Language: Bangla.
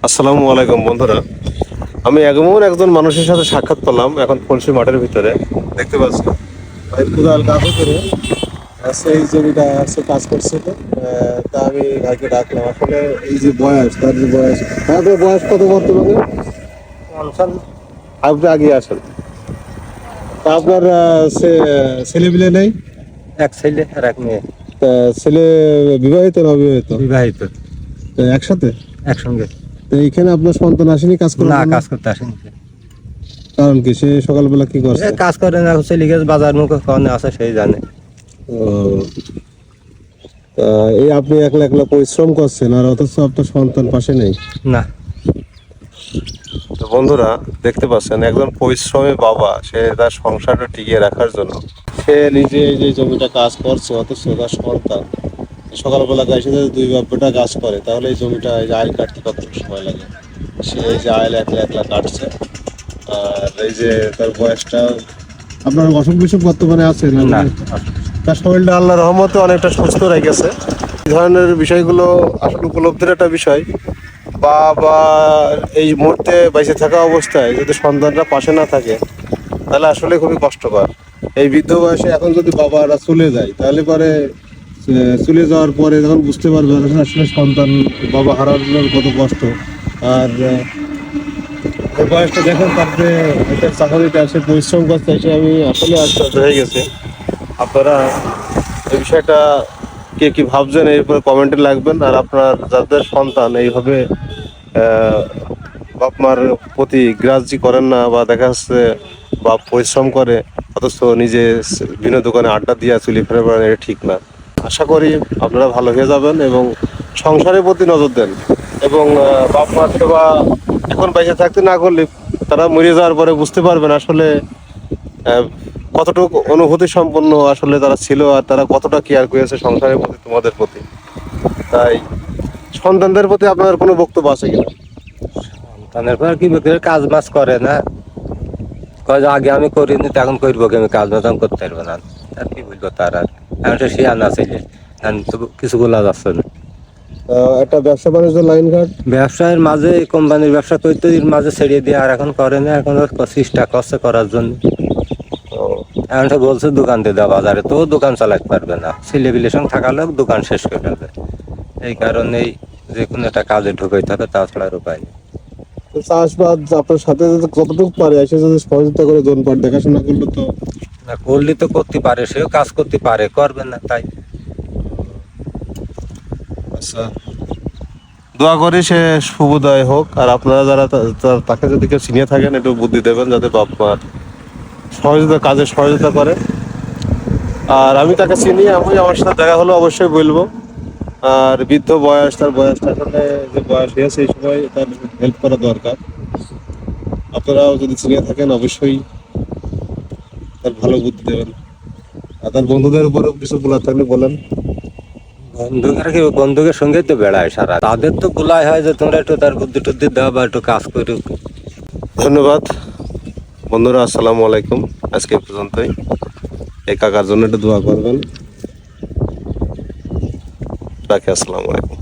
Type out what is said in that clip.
আসসালামু আলাইকুম বন্ধুরা। আমি এমন একজন মানুষের সাথে সাক্ষাৎ করলাম এখন ফলসি মাঠের ভিতরে। দেখতে পাচ্ছি ভাই কোদাল কাঁধে করে সেই জমিটা সে কাজ করছিল। তা আমি ভাইকে ডাকলাম। আসলে এই যে বয়স, তার যে বয়স, আপনার বয়স কত বর্তমানে? আপনি আগে আসেন। তা আপনার ছেলে নেই? এক ছেলে আর এক মেয়ে। তা ছেলে বিবাহিত না অবিবাহিত? বিবাহিত। তা একসাথে একসঙ্গে। তো এইখানে আপনার সন্তান আসেনি কাজ করার না, জন্য? কাজ করতে আসেনি। কারণ কি, সে সকালবেলা কি করছে? কাজ করে না, ছেলে গেছে বাজার মুখে কনে আছে সেই জানে। ও, তা এই আপনি একলা একলা পরিশ্রম করছেন আর অথচ আপনার সন্তান পাশে নেই। না। তো বন্ধুরা দেখতে পাচ্ছেন একজন পরিশ্রমী বাবা, সে তার সংসারটা টিকিয়ে রাখার জন্য সে নিজে এই যে জমিটা কাজ করছে, অথচ তার সন্তান সকালবেলা এসে যদি দুই বাপ্পাটা কাজ করে তাহলে এই জমিটা এই যে আইল কাটতে কত সময় লাগে। সে এই যে আইল একলা একলা কাটছে। আর এই যে তার বয়সটা, আপনার অসুখ বিসুখ বর্তমানে আছে না? না। তার শরীরটা আল্লাহর রহমতে অনেকটা সুস্থ রেখেছে। এই ধরনের বিষয়গুলো আসলে উপলব্ধির একটা বিষয়। বা এই মুহূর্তে বেঁচে থাকা অবস্থায় যদি সন্তানরা পাশে না থাকে তাহলে আসলে খুবই কষ্টকর। এই বৃদ্ধ বয়সে এখন যদি বাবারা চলে যায় তাহলে পরে চলে যাওয়ার পরে যখন বুঝতে পারবে আসলে সন্তান বাবা হারানোর কত কষ্ট। আর এই বয়সটা দেখেন, তারপরে একটা চাকরিটা সে পরিশ্রম করতে এসে আমি আসলে আশ্চর্য হয়ে গেছে। আপনারা এই বিষয়টা কে কি ভাবছেন এরপরে কমেন্টে লাগবেন। আর আপনার যাদের সন্তান এইভাবে বাপ মার প্রতি গ্রাহ্য করেন না, বা দেখা যাচ্ছে বাপ পরিশ্রম করে অথচ নিজে বিভিন্ন দোকানে আড্ডা দিয়ে চলে ফেরে বেড়ান, এটা ঠিক না। আশা করি আপনারা ভালো হয়ে যাবেন এবং সংসারের প্রতি নজর দেন। এবং বাপ মার সেবা এখন বেঁচে থাকতে না করলে তারা মরে যাওয়ার পরে বুঝতে পারবেন আসলে কতটুকু অনুভূতি সম্পন্ন আসলে তারা ছিল, আর তারা কতটা কেয়ার করেছে সংসারের প্রতি, তোমাদের প্রতি। তাই সন্তানদের প্রতি আপনার কোনো বক্তব্য আছে কিনা? সন্তানের পর কি কাজ বাজ করে না, কয় যে আগে আমি করিনি তখন করবো কি, আমি কাজ বাজ আমি করতে পারবো না। আর কি বলবো তার, আর এখন সে শিয়ানা ছেলে, এখন তো কিছু বলা যাচ্ছে না। একটা ব্যবসা বাণিজ্য লাইন ঘাট ব্যবসায়ের মাঝে কোম্পানির ব্যবসা করতে মাঝে ছেড়িয়ে দিয়ে আর এখন করে না, এখন ওর চেষ্টা করছে করার জন্য। এখন সে বলছে দোকান দিয়ে দেওয়া, বাজারে তো দোকান চালাতে পারবে না, ছেলে বিলের সঙ্গে থাকা লোক দোকান শেষ করে ফেলবে। এই কারণেই যে কোনো একটা কাজে ঢুকাইতে হবে, তাছাড়া আর উপায় নেই। চাষবাদ আপনার সাথে যদি কতটুকু পারে এসে যদি সহযোগিতা করে দোনপাট দেখাশোনা করলে তো। না করলে তো করতে পারে, সেও কাজ করতে পারে, করবে না তাই। আচ্ছা, দোয়া করি সে শুভোদয় হোক। আর আপনারা যারা তাকে যদি কেউ চিনিয়ে থাকেন একটু বুদ্ধি দেবেন যাতে বাপ মার কাজে সহযোগিতা করে। আর আমি তাকে চিনি, আমি আমার সাথে দেখা হলো অবশ্যই বলবো। আর বৃদ্ধ বয়স, তার বয়সটা আসলে যে বয়স হয়েছে এই সময় তার হেল্প করা দরকার। আপনারাও যদি চিনিয়ে থাকেন অবশ্যই তার ভালো বুদ্ধি দেবেন। আর তার বন্ধুদের উপরেও কিছু বলার থাকলে বলেন। বন্ধুকের সঙ্গে তো বেড়ায় সারা, তাদের তো বলাই হয় যে তোমরা একটু তার বুদ্ধি টুদ্ধি দাও বা একটু কাজ করো। ধন্যবাদ বন্ধুরা, আসসালামু আলাইকুম। আজকে এই পর্যন্তই। এই কাকার জন্য একটু দোয়া করবেন। রাখি, আসসালামু আলাইকুম।